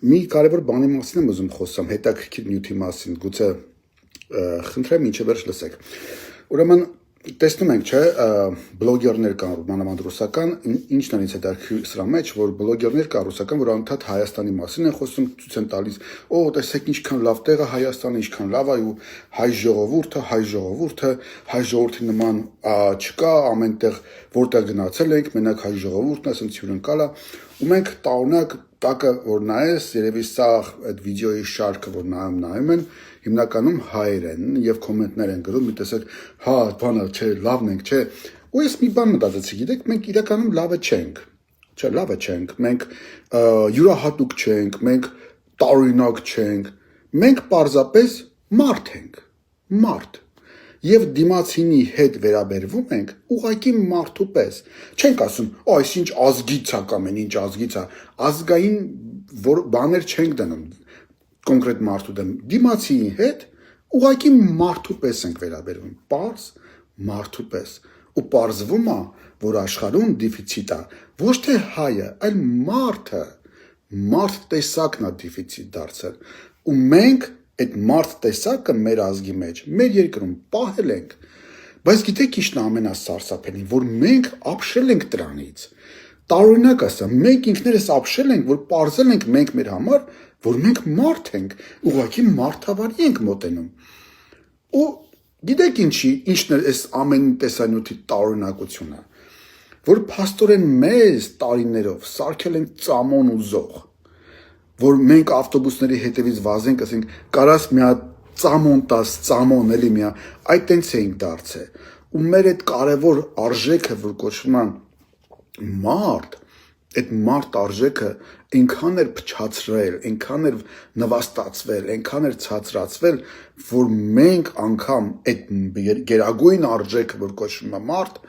մի կարևոր բանի մասին եմ ուզում խոսամ, հետաքրքիր նյութի մասին, գուցե խնդրեմ ինչը վերջ լսեք։ Ուրեմն տեսնում ենք, չէ, բլոգերներ կան, մանավանդ ռուսական, ինչն է ինձ հետաքրքիր սրա մեջ, որ բլոգերներ կան ռուսական, որ անընդհատ Հայաստանի մասին են խոսում, ցույց են տալիս, տեսեք ինչքան լավ տեղ է Հայաստանը, ինչքան լավ է ու հայ ժողովուրդի նման չկա, ամենտեղ որտեղ գնացել ենք, մենակ հայ ժողովուրդն է, ասենց հյուրընկալ է, ու մենք տարօրինակ տակը որ նայես, երևի սա այդ վիդեոյի շարքը որ նայում են, հիմնականում հայեր են եւ կոմենտներ են գրում, մի տեսակ, հա, բանը չէ, լավն ենք, չէ։ Ու ես մի բան մտածեցի, գիտեք, մենք իրականում լավը չենք։ Չէ, լավը չենք։ Մենք յուրահատուկ չենք, մենք տարօրինակ չենք։ Մենք պարզապես մարդ ենք։ Մարդ։ Եվ դիմացինի հետ վերաբերվում ենք ուղղակի մարդու պես։ Չենք ասում, այս ինչ ազգից է կամ ինչ ազգից է, ազգային բաներ չենք դնում կոնկրետ մարդու դեմ։ Դիմացիի հետ ուղղակի մարդու պես ենք վերաբերվում, պարզ մարդու պես։ Ու պարզվում է, որ աշխարհում դեֆիցիտ է ոչ թե հայը, այլ մարդը, մարդ տեսակն է դեֆիցիտ դարձել։ Ու մենք այդ մարդ տեսակը մեր ազգի մեջ, մեր երկրում պահել ենք, բայց գիտեք ինչն է ամենասարսափելին, որ մենք ապշել ենք դրանից, տարօրինակ ասա, մենք ինքներս ապշել ենք, որ պարզել ենք մենք մեր համար, որ մենք մարդ ենք, ուղղակի մարդավարի ենք մոտենում, ու գիտեք ինչն է այս ամեն տեսանյութի տարօրինակությունը, որ փաստորեն մեզ տարիներով սարքել են ծամոն ու զող, որ մենք ավտոբուսների հետևից վազենք, ասենք, կարաս մի հատ ծամոն տաս, ծամոն էլի մի հատ, այդ տենց էինք դարձել, ու մեր այդ կարևոր արժեքը, որ կոչվում է մարդ, այդ մարդ արժեքը այնքան էր փչացրել, այնքան էր նվաստացվել, այնքան էր ցածրացվել, որ մենք անգամ այդ գերագույն արժեքը, որ կոչվում է մարդ,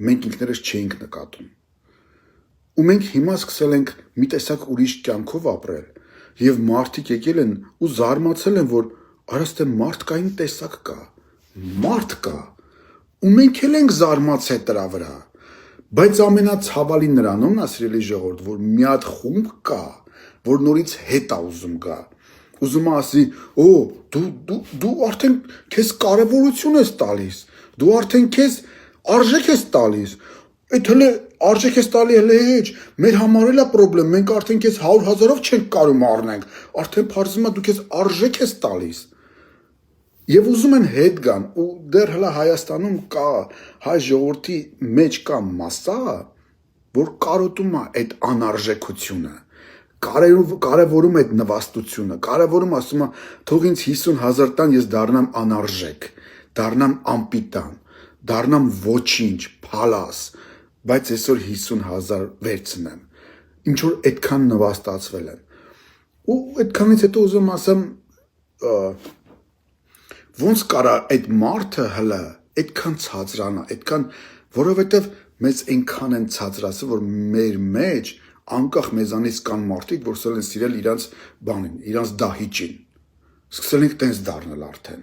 մենք ինքներս չէինք նկատում։ Ու մենք հիմա սկսել ենք մի տեսակ ուրիշ կյանքով ապրել, եւ մարդիկ եկել են ու զարմացել են, որ արաստե մարդկային տեսակ կա, մարդ կա, ու մենք էլ ենք զարմացել դրա վրա, բայց ամենացավալին նրանումն է, սիրելի ժողովուրդ, որ մի հատ խումբ կա, որ նորից հետ է ուզում գա, ուզում է ասի, դու արդեն քեզ կարևորություն ես տալիս, դու արդեն քեզ արժեք ես տալիս, այդ հələ արժեք ես տալի հələ հեչ, մեր համար էլ է պրոբլեմ, մենք արդեն քեզ 100,000-ով չենք կարում առնենք, արդեն փարզվում է դու քեզ արժեք ես տալիս։ Եվ ուզում են հետ գան, ու դեռ հələ Հայաստանում կա, հայ ժողովրդի մեջ կա մասա, որ կարոտում է այդ անարժեքությունը, կարևորում այդ նվաստությունը, կարևորում ասում է, թող ինձ 50,000 տան, ես դառնամ անարժեք, դառնամ անպիտան, դառնամ ոչինչ, փալաս, բայց այսօր 50,000 վերցնեմ, ինչ որ այդքան նվաստացվել են։ Ու այդքանից հետո ուզում ասեմ, ոնց կարա այդ մարդը հələ այդքան ցածրանա, այդքան, որովհետև մեզ այնքան են ցածրացել, որ մեր մեջ անկախ մեզանից կան մարդիկ, որ սկսել են սիրել իրանց բանին, իրանց դահիճին, սկսել ենք տենց դառնել արդեն,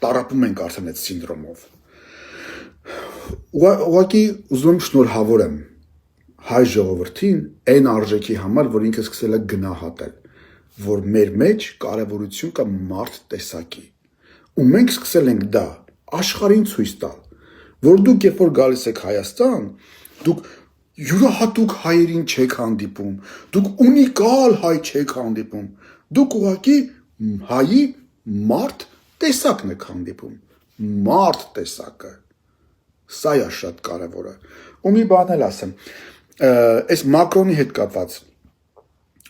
տառապում ենք արդեն այդ սինդրոմով։ Ուղղակի ուզում եմ շնորհավորեմ հայ ժողովրդին այն արժեքի համար, որ ինքը սկսել է գնահատել, որ մեր մեջ կարևորություն կա մարդ տեսակի։ Ու մենք սկսել ենք դա աշխարհին ցույց տալ, որ դուք երբ որ գալիս եք Հայաստան, դուք յուրահատուկ հայերին չեք հանդիպում, դուք ունիկալ հայ չեք հանդիպում, դուք ուղղակի հայի մարդ տեսակն եք հանդիպում, մարդ տեսակը։ Սա է շատ կարևորը։ Ու մի բան էլ ասեմ, այս Մակրոնի հետ կապված,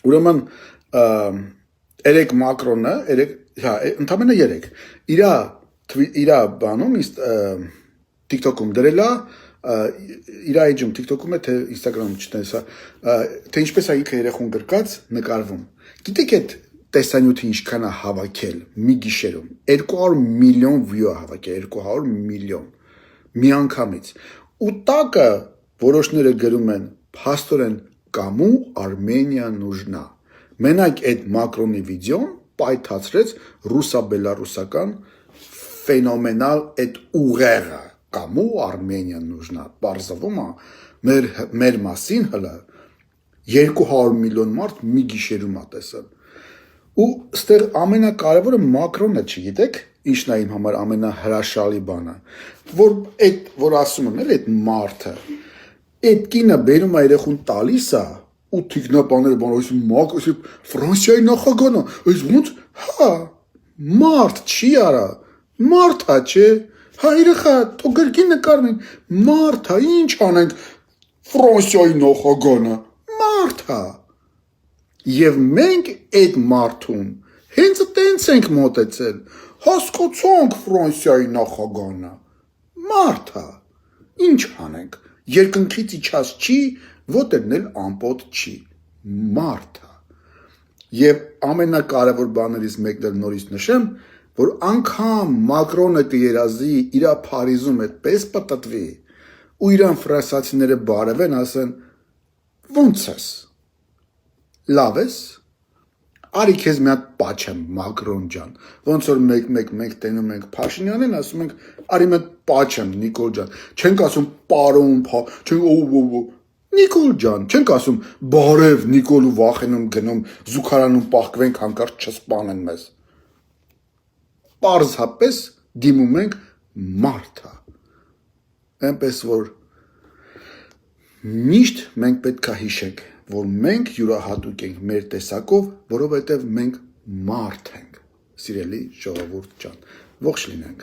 ուրեմն երեք Մակրոնը, ընդամենը երեք, իրա բանում, TikTok-ում դրել է, իրա էջում TikTok-ում է, թե Instagram-ում չտես է, թե ինչպես է ինքը երեխուն գրկած նկարվում։ Գիտեք այդ տեսանյութը ինչքան է հավաքել մի գիշերում, 200 միլիոն view է հավաքել, 200 միլիոն մի անգամից, ու տակը որոշները գրում են, փաստորեն կամու Արմենիա նուժնա, մենակ այդ Մակրոնի վիդեոն պայթացրեց ռուսա-բելարուսական ֆենոմենալ այդ ուղեղը, կամու Արմենիա նուժնա, պարզվում է մեր մասին հլը 200 միլիոն մարդ մի գիշերում է տեսել։ Ու ստեղ ամենակարևորը Մակրոնը, չգիտեք, ինչն է իմ համար ամենահրաշալի բանը, որ ասում եմ, այդ մարդը, այդ կինը բերում է երեխուն տալիս է, ու թիկնապաները բան ասում, Ֆրանսիայի նախագահն է, այս ոնց, հա, մարդ չի արա, մարդ է, չէ, հա երեխա, թող գրքի նկարնեն, մարդ է, ինչ անենք Ֆրանսիայի նախագահն է, մարդ է։ Եվ մենք այդ մարդուն հենց տենց ենք մոտեցել, հասկացանք Ֆրանսիայի նախագահն է, մարդ է, ինչ անենք, երկնքից իջած չի, ոտերն էլ ամպոտ չի, մարդ է։ Եվ ամենակարևոր բաներից մեկն էլ նորից նշեմ, որ անգամ Մակրոնը կերազի իր Փարիզում այդպես պտտվի, ու իրան ֆրանսիացիները բարևեն, ասեն, ո՞նց ես, լավ ես, արի քեզ մի հատ պաչեմ Մակրոն ջան, ոնց որ մեկ տենում ենք Փաշինյանին, ասում ենք, արի մի հատ պաչեմ Նիկոլ ջան, չենք ասում պարոն, չենք Նիկոլ ջան, չենք ասում բարև Նիկոլ ու վախենում գնում զուգարանում պահկվենք հանկարծ չսպանեն մեզ։ Պարզապես դիմում ենք մարդը։ Այնպես որ միշտ մենք պետք է հիշենք, որ մենք յուրահատուկ ենք մեր տեսակով, որովհետև մենք մարդ ենք, սիրելի ժողովուրդ ջան, ողջ լինենք։